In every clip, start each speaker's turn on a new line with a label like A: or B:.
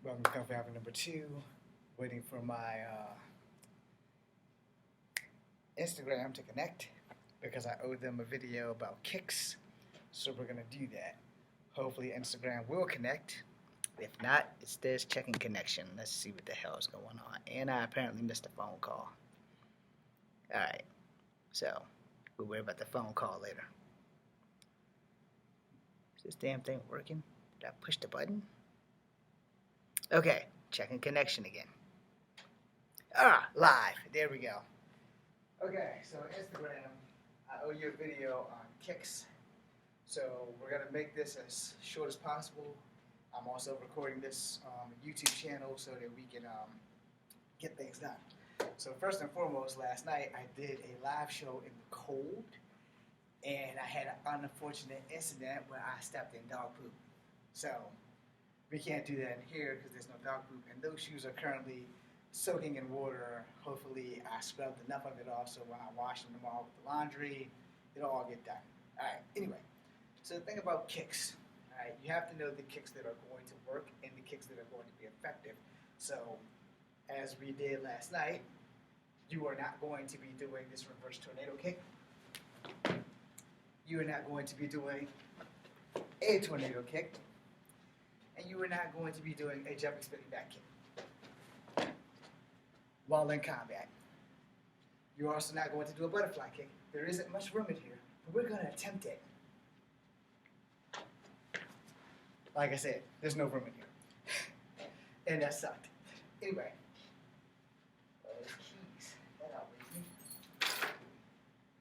A: Welcome to Comfy Hour number two. Waiting for my Instagram to connect because I owe them a video about kicks. So we're going to do that. Hopefully, Instagram will connect. If not, it's this checking connection. Let's see what the hell is going on. And I apparently missed a phone call. Alright, so we'll worry about the phone call later. Is this damn thing working? Did I push the button? Okay, checking connection again. Live. There we go. Okay, so Instagram, I owe you a video on kicks. So we're going to make this as short as possible. I'm also recording this on the YouTube channel so that we can get things done. So first and foremost, last night I did a live show in the cold, and I had an unfortunate incident where I stepped in dog poop. So we can't do that in here because there's no dog poop, and those shoes are currently soaking in water. Hopefully I scrubbed enough of it off so when I wash them tomorrow with the laundry, it'll all get done. Alright, anyway, so the thing about kicks, alright, you have to know the kicks that are going to work and the kicks that are going to be effective. So as we did last night, you are not going to be doing this reverse tornado kick. You are not going to be doing a tornado kick. And you are not going to be doing a jumping spinning back kick while in combat. You're also not going to do a butterfly kick. There isn't much room in here, but we're going to attempt it. Like I said, there's no room in here. And that sucked. Anyway. Keys. That outweighs me.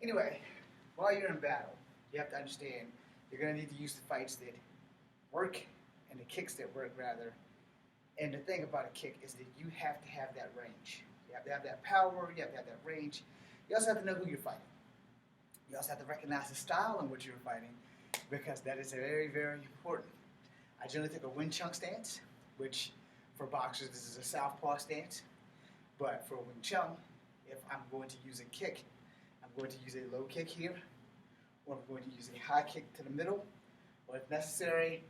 A: Anyway, while you're in battle, you have to understand you're going to need to use the fights that work and the kicks that work, rather. And the thing about a kick is that you have to have that range. You have to have that power, you have to have that range. You also have to know who you're fighting. You also have to recognize the style in which you're fighting, because that is very, very important. I generally take a Wing Chun stance, which for boxers this is a southpaw stance. But for Wing Chun, if I'm going to use a kick, I'm going to use a low kick here, or I'm going to use a high kick to the middle, or if necessary,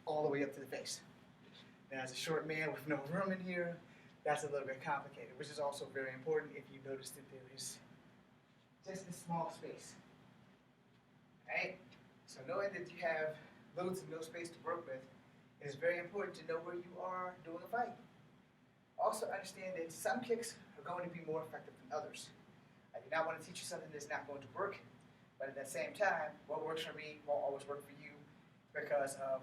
A: all the way up to the face. Now, as a short man with no room in here, that's a little bit complicated, which is also very important if you notice that there is just a small space. Right? So knowing that you have little to no space to work with is very important to know where you are doing a fight. Also understand that some kicks are going to be more effective than others. I do not want to teach you something that's not going to work, but at the same time, what works for me won't always work for you because of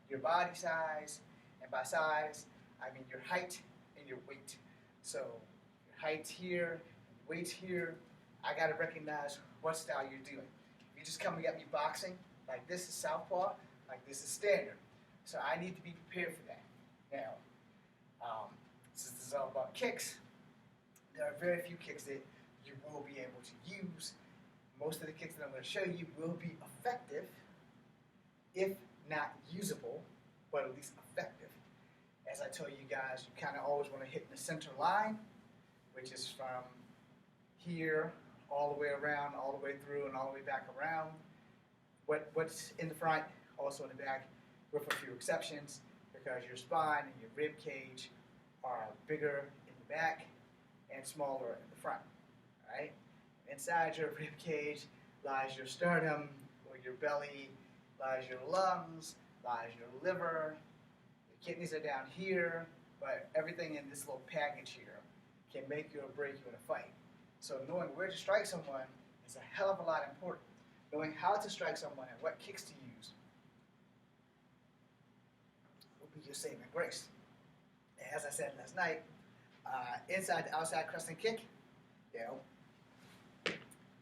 A: your body size, and by size, I mean your height and your weight. So your height's here, weight's here. I got to recognize what style you're doing. If you're just coming at me boxing, like this is southpaw, like this is standard. So I need to be prepared for that. Now, since this is all about kicks, there are very few kicks that you will be able to use. Most of the kicks that I'm going to show you will be effective, if not usable, but at least effective. As I told you guys, you kind of always want to hit the center line, which is from here all the way around, all the way through, and all the way back around. What's in the front, also in the back, with a few exceptions, because your spine and your rib cage are bigger in the back and smaller in the front. All right? Inside your rib cage lies your sternum, or your belly, lies your lungs, lies your liver. The kidneys are down here, but everything in this little package here can make you or break you in a fight. So knowing where to strike someone is a hell of a lot important. Knowing how to strike someone and what kicks to use will be your saving grace. As I said last night, inside to outside crescent kick,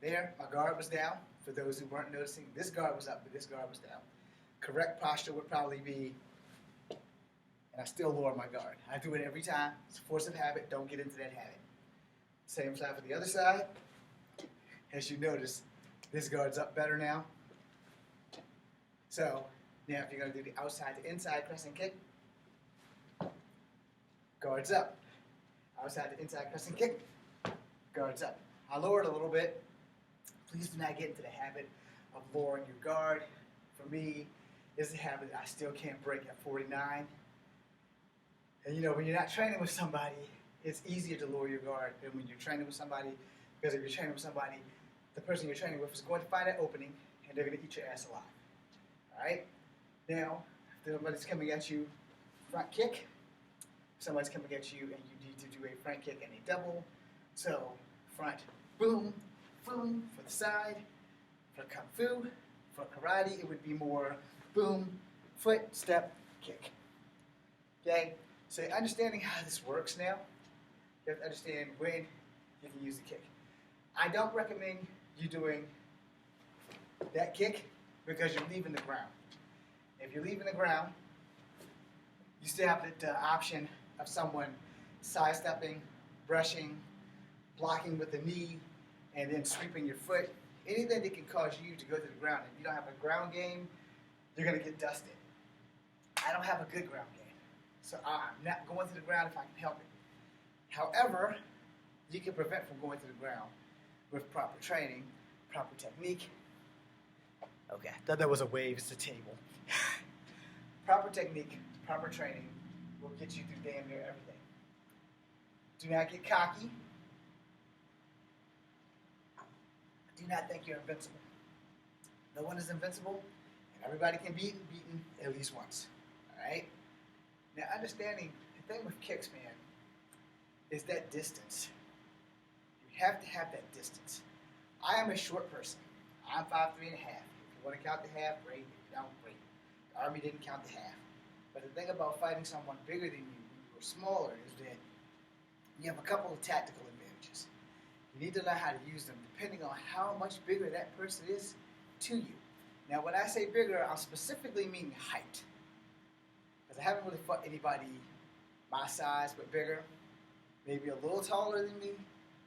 A: there, my guard was down. For those who weren't noticing, this guard was up, but this guard was down. Correct posture would probably be, and I still lower my guard. I do it every time. It's a force of habit. Don't get into that habit. Same side for the other side. As you notice, this guard's up better now. So, now if you're going to do the outside to inside crescent kick, guard's up. Outside to inside crescent kick, guard's up. I lowered a little bit. Please do not get into the habit of lowering your guard. For me, this is a habit I still can't break at 49. And when you're not training with somebody, it's easier to lower your guard than when you're training with somebody, because if you're training with somebody, the person you're training with is going to find that opening and they're going to eat your ass alive. Alright? Now, if somebody's coming at you front kick, somebody's coming at you and you need to do a front kick and a double. So, front, boom, boom, for the side. For Kung Fu, for karate, it would be more boom, foot, step, kick. Okay? So understanding how this works now, you have to understand when you can use the kick. I don't recommend you doing that kick because you're leaving the ground. If you're leaving the ground, you still have the option of someone sidestepping, brushing, blocking with the knee, and then sweeping your foot. Anything that can cause you to go to the ground. If you don't have a ground game, you're going to get dusted. I don't have a good ground game, so I'm not going to the ground if I can help it. However, you can prevent from going to the ground with proper training, proper technique. Okay, I thought that was a wave, it's a table. Proper technique, proper training will get you through damn near everything. Do not get cocky. Do not think you're invincible. No one is invincible, and everybody can be beaten at least once. Alright? Now understanding, the thing with kicks, man, is that distance. You have to have that distance. I am a short person. I'm 5'3.5". If you want to count the half, great. If you don't, great. The Army didn't count the half. But the thing about fighting someone bigger than you when you were smaller is that you have a couple of tactical advantages. You need to learn how to use them depending on how much bigger that person is to you. Now, when I say bigger, I'm specifically meaning height. Because I haven't really fought anybody my size but bigger. Maybe a little taller than me,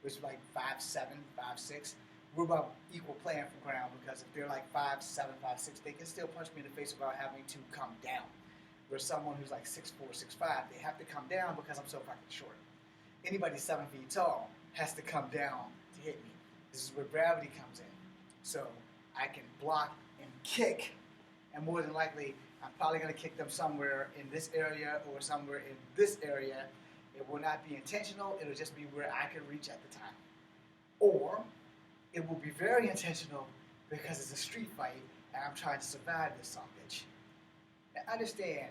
A: which is like 5'7", 5'6". We're about equal playing for ground because if they're like 5'7", 5'6", they can still punch me in the face without having to come down. Whereas someone who's like 6'4", 6'5", they have to come down because I'm so fucking short. Anybody 7 feet tall has to come down to hit me. This is where gravity comes in. So I can block and kick, and more than likely, I'm probably going to kick them somewhere in this area or somewhere in this area. It will not be intentional. It'll just be where I can reach at the time. Or it will be very intentional because it's a street fight and I'm trying to survive this son of a bitch. Now understand,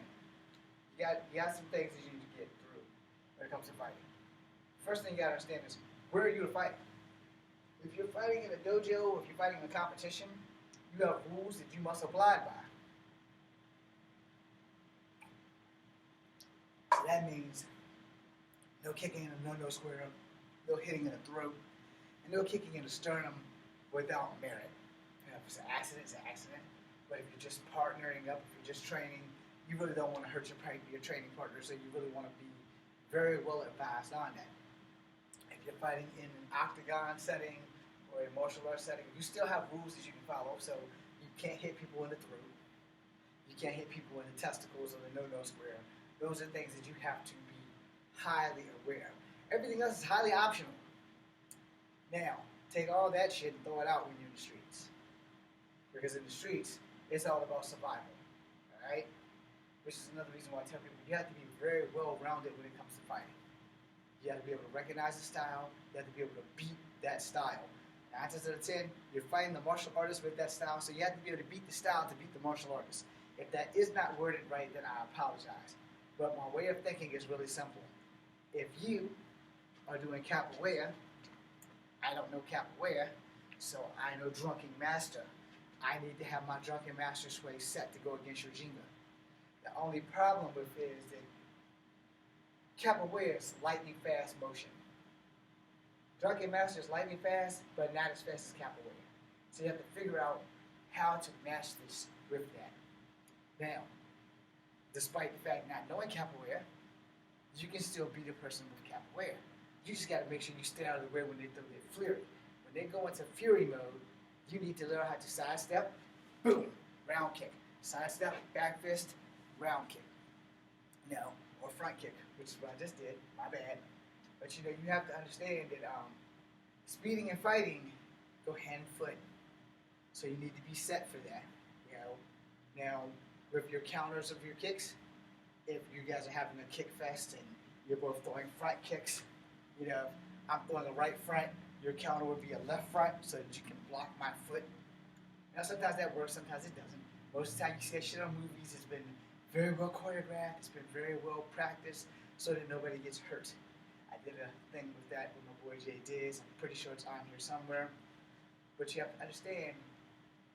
A: you got some things that you need to get through when it comes to fighting. First thing you got to understand is, where are you to fight? If you're fighting in a dojo or if you're fighting in a competition, you have rules that you must abide by. So that means no kicking in a no-no square, no hitting in the throat, and no kicking in the sternum without merit. If it's an accident, it's an accident. But if you're just partnering up, if you're just training, you really don't want to hurt your training partner, so you really want to be very well advised on that. If you're fighting in an octagon setting or a martial arts setting, you still have rules that you can follow. So you can't hit people in the throat. You can't hit people in the testicles or the no-no square. Those are things that you have to be highly aware of. Everything else is highly optional. Now, take all that shit and throw it out when you're in the streets. Because in the streets, it's all about survival. Alright? Which is another reason why I tell people you have to be very well-rounded when it comes to fighting. You have to be able to recognize the style. You have to be able to beat that style. 9 times out of 10, you're fighting the martial artist with that style, so you have to be able to beat the style to beat the martial artist. If that is not worded right, then I apologize. But my way of thinking is really simple. If you are doing capoeira, I don't know capoeira, so I know drunken master. I need to have my drunken master sway set to go against your Jenga. The only problem with it is that capoeira is lightning fast motion. Drunken master is lightning fast, but not as fast as capoeira. So you have to figure out how to match this with that. Now, despite the fact not knowing capoeira, you can still beat a person with capoeira. You just got to make sure you stay out of the way when they throw their fury. When they go into fury mode, you need to learn how to sidestep, boom, round kick. Sidestep, back fist, round kick. Now, or front kick, which is what I just did, my bad. But you have to understand that speeding and fighting go hand and foot. So you need to be set for that. Now, with your counters of your kicks, if you guys are having a kick fest and you're both throwing front kicks, you know, I'm throwing a right front, your counter would be a left front so that you can block my foot. Now sometimes that works, sometimes it doesn't. Most of the time you see that shit on movies, it's been very well choreographed, it's been very well practiced so that nobody gets hurt. I did a thing with that with my boy Jay Diz. I'm pretty sure it's on here somewhere. But you have to understand,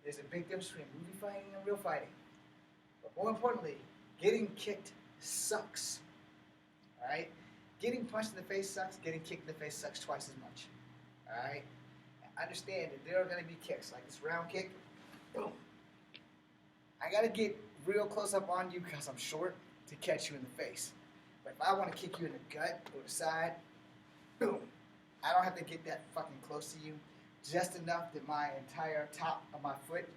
A: there's a big difference between movie fighting and real fighting. But more importantly, getting kicked sucks. Alright? Getting punched in the face sucks, getting kicked in the face sucks twice as much. Alright? Understand that there are going to be kicks, like this round kick. Boom. I got to get real close up on you because I'm short to catch you in the face. But if I want to kick you in the gut or the side, boom. I don't have to get that fucking close to you. Just enough that my entire top of my foot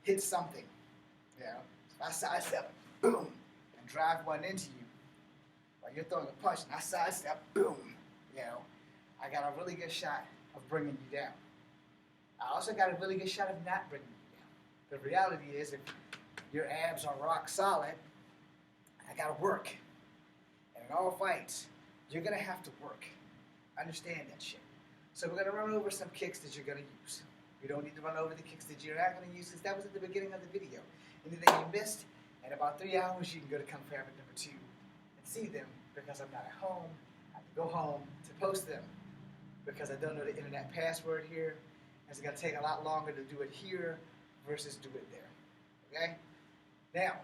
A: hits something. You know? So I sidestep, boom, and drive one into you. While you're throwing a punch, and I sidestep, boom. You know? I got a really good shot of bringing you down. I also got a really good shot of not bringing you down. The reality is, if your abs are rock solid, I gotta work. And in all fights, you're gonna have to work. Understand that shit. So we're gonna run over some kicks that you're gonna use. You don't need to run over the kicks that you're not gonna use, since that was at the beginning of the video. Anything you missed, in about 3 hours, you can go to Kung Fu Habit number 2 and see them, because I'm not at home. I have to go home to post them, because I don't know the internet password here. It's gonna take a lot longer to do it here versus do it there. Okay? Now,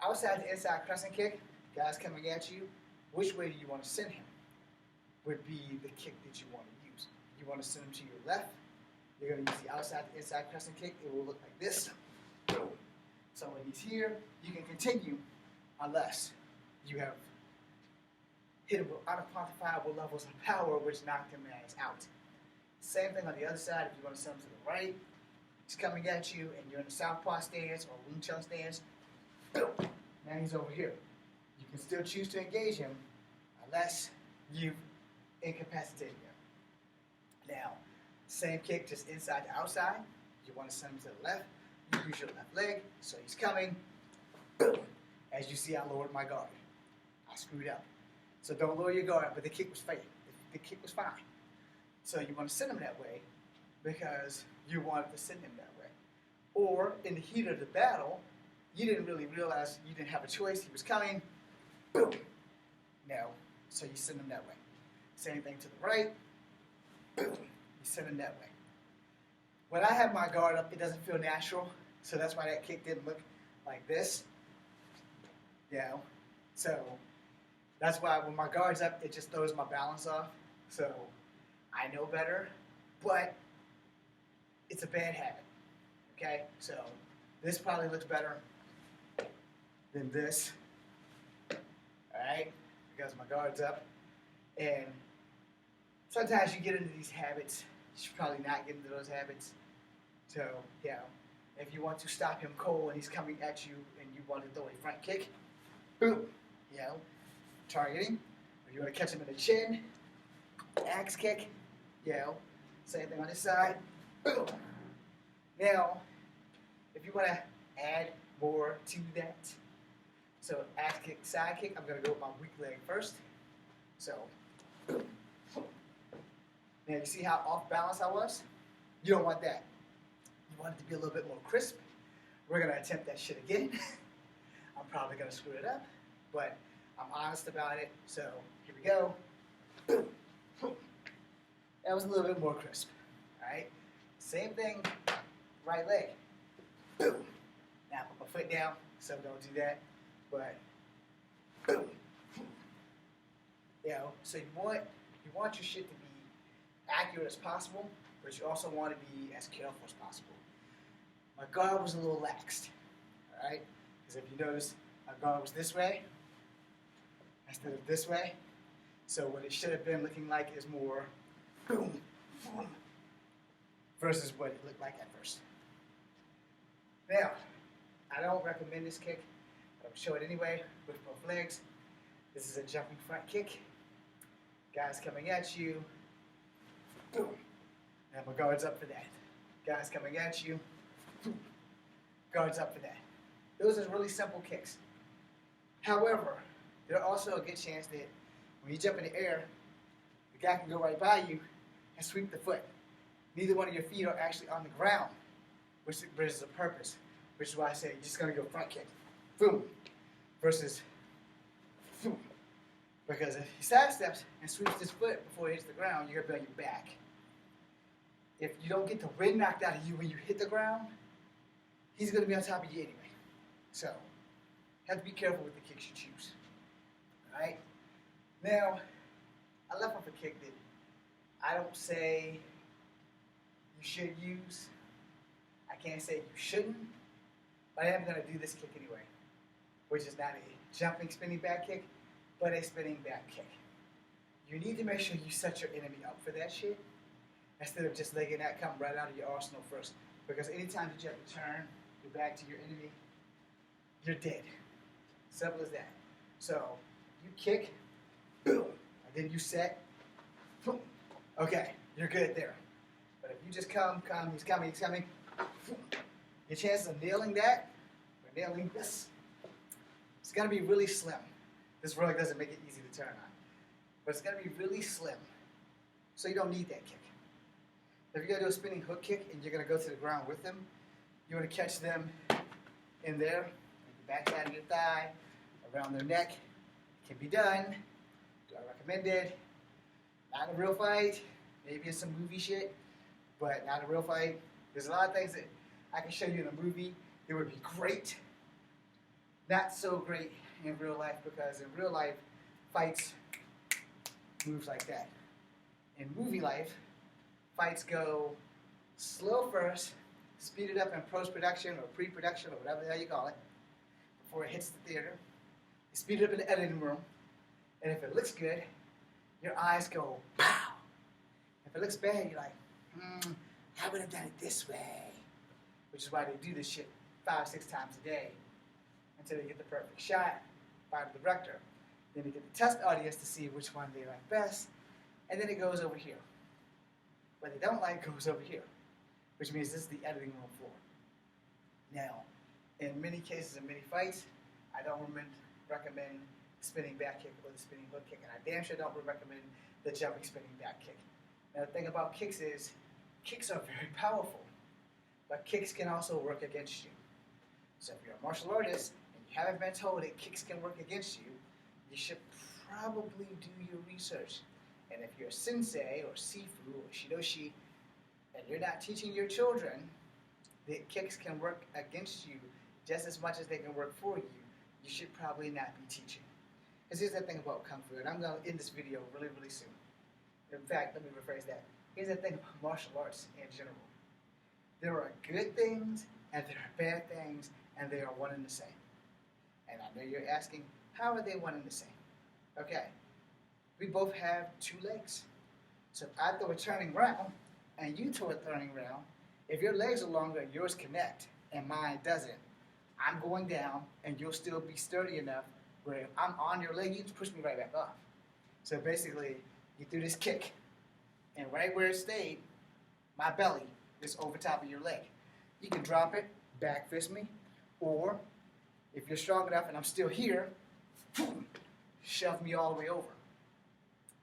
A: outside the inside crescent kick, guys coming at you, which way do you want to send him? Would be the kick that you want to use. You want to send him to your left, you're going to use the outside to inside crescent kick. It will look like this. Boom. So when he's here, you can continue unless you have hit him with unquantifiable levels of power, which knocked him ass out. Same thing on the other side. If you want to send him to the right, he's coming at you, and you're in the southpaw stance or Wing Chun stance. Boom. Now he's over here. You can still choose to engage him unless you've incapacitated him. Now, same kick, just inside to outside. You want to send him to the left. You use your left leg, so he's coming. Boom. As you see, I lowered my guard. I screwed up. So don't lower your guard, but the kick was fine. The kick was fine. So you want to send him that way because you wanted to send him that way. Or in the heat of the battle, you didn't really realize you didn't have a choice. He was coming. Boom. No. So you send him that way. Same thing to the right. Boom. You send him that way. When I have my guard up, it doesn't feel natural. So that's why that kick didn't look like this. You know? So that's why when my guard's up, it just throws my balance off. So I know better, but it's a bad habit. Okay? So this probably looks better than this. Alright? Because my guard's up. And sometimes you get into these habits. You should probably not get into those habits. So, you know, if you want to stop him cold and he's coming at you and you want to throw a front kick, boom, you know, targeting. Or you want to catch him in the chin, axe kick, you know, same thing on this side, boom. Now, if you want to add more to that, so axe kick, side kick, I'm going to go with my weak leg first. So, boom. Now, you see how off balance I was? You don't want that. You want it to be a little bit more crisp. We're going to attempt that shit again. I'm probably going to screw it up, but I'm honest about it. So, here we go. Boom. That was a little bit more crisp. Alright? Same thing, right leg. Boom. Now, put my foot down, so don't do that. But, boom. You know, so you want your shit to be accurate as possible, but you also want to be as careful as possible. My guard was a little laxed, alright? Because if you notice, my guard was this way instead of this way. So what it should have been looking like is more boom, boom, versus what it looked like at first. Now, I don't recommend this kick, but I'm showing it anyway with both legs. This is a jumping front kick. Guys coming at you. Boom. And my guard's up for that. Guys coming at you. Boom. Guard's up for that. Those are really simple kicks. However, there's also a good chance that when you jump in the air, the guy can go right by you and sweep the foot. Neither one of your feet are actually on the ground, which is a purpose. Which is why I say you're just going to go front kick. Boom. Versus boom. Because if he sidesteps and sweeps his foot before he hits the ground, you're going to be on your back. If you don't get the wind knocked out of you when you hit the ground, he's going to be on top of you anyway. So, have to be careful with the kicks you choose. Alright? Now, I left off a kick that I don't say you should use. I can't say you shouldn't. But I am going to do this kick anyway. Which is not a jumping spinning back kick, but a spinning back kick. You need to make sure you set your enemy up for that shit, instead of just letting that come right out of your arsenal first. Because anytime you try to turn your back to your enemy, you're dead. Simple as that. So, you kick, boom, and then you set, boom. Okay, you're good there. But if you just come, he's coming, boom. Your chances of nailing that, or nailing this, it's going to be really slim. This rug doesn't make it easy to turn on. But it's going to be really slim. So you don't need that kick. If you're going to do a spinning hook kick and you're going to go to the ground with them, you want to catch them in there, like the backside of your thigh, around their neck. It can be done. Do I recommend it? Not in a real fight. Maybe in some movie shit, but not a real fight. There's a lot of things that I can show you in a movie that would be great. Not so great in real life, because in real life, fights moves like that. In movie life, fights go slow first, speed it up in post-production or pre-production or whatever the hell you call it, before it hits the theater. You speed it up in the editing room, and if it looks good, your eyes go, pow! If it looks bad, you're like, I would have done it this way. Which is why they do this shit 5-6 times a day until they get the perfect shot by the director. Then they get the test audience to see which one they like best, and then it goes over here. What they don't like goes over here, which means this is the editing room floor. Now, in many cases, in many fights, I don't recommend spinning back kick or the spinning hook kick, and I damn sure don't recommend the jumping spinning back kick. Now, the thing about kicks is, kicks are very powerful, but kicks can also work against you. So if you're a martial artist and you haven't been told that kicks can work against you, you should probably do your research. And if you're a sensei or sifu or shidoshi, and you're not teaching your children that kicks can work against you just as much as they can work for you, you should probably not be teaching. Because here's the thing about Kung Fu, and I'm going to end this video really, really soon. In fact, let me rephrase that. Here's the thing about martial arts in general. There are good things, and there are bad things, and they are one and the same. And I know you're asking, how are they one and the same? Okay, we both have two legs. So if I throw a turning round, and you throw a turning round, if your legs are longer and yours connect, and mine doesn't, I'm going down, and you'll still be sturdy enough where if I'm on your leg, you just push me right back off. So basically, you threw this kick, and right where it stayed, my belly is over top of your leg. You can drop it, back fist me, or if you're strong enough and I'm still here, shove me all the way over.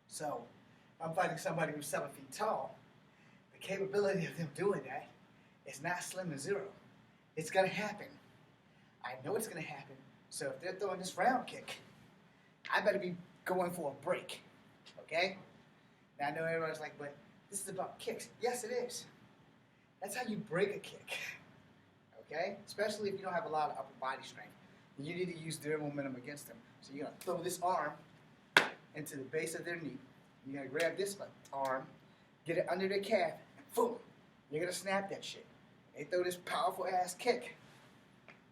A: So, I'm fighting somebody who's 7 feet tall. The capability of them doing that is not slim to zero. It's going to happen. I know it's going to happen. So if they're throwing this round kick, I better be going for a break. Okay? Now I know everyone's like, but this is about kicks. Yes, it is. That's how you break a kick. Okay? Especially if you don't have a lot of upper body strength. You need to use their momentum against them. So you're going to throw this arm into the base of their knee. You're going to grab this arm, get it under their calf, and boom, you're going to snap that shit. They throw this powerful ass kick.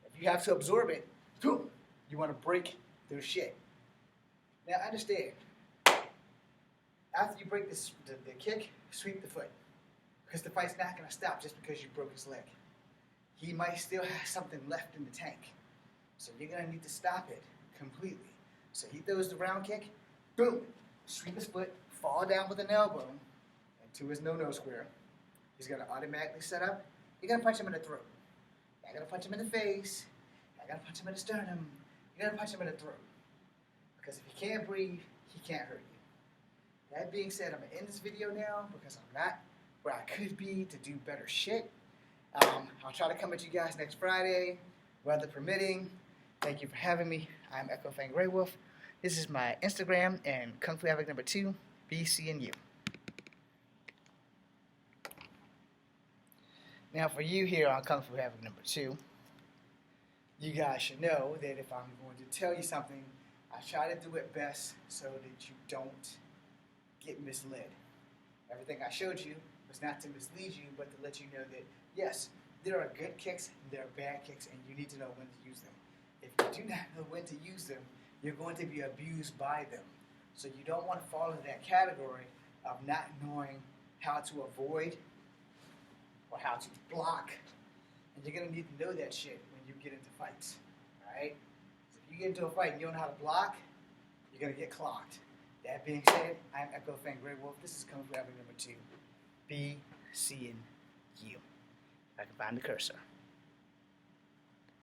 A: If you have to absorb it, boom, you want to break their shit. Now understand, after you break the kick, sweep the foot. Because the fight's not going to stop just because you broke his leg. He might still have something left in the tank. So you're going to need to stop it completely. So he throws the round kick, boom, sweep his foot, fall down with an elbow into his no-no square. He's going to automatically set up. You're going to punch him in the throat. You're going to punch him in the face. You're going to punch him in the sternum. you're gonna punch him in the throat. Because if he can't breathe, he can't hurt you. That being said, I'm gonna end this video now because I'm not where I could be to do better shit. I'll try to come at you guys next Friday, weather permitting. Thank you for having me. I'm Echo Fang Grey Wolf. This is my Instagram and Kung Fu Havoc number 2, BCNU. Now for you here on Kung Fu Havoc number 2, you guys should know that if I'm going to tell you something, I try to do it best so that you don't get misled. Everything I showed you was not to mislead you, but to let you know that, yes, there are good kicks and there are bad kicks, and you need to know when to use them. If you do not know when to use them, you're going to be abused by them. So you don't want to fall into that category of not knowing how to avoid or how to block. And you're going to need to know that shit when you get into fights. Alright? So if you get into a fight and you don't know how to block, you're going to get clocked. That being said, I'm Echo Fang Grey Wolf. This is Kung Fu Havoc number 2, BCNU. If I can find the cursor.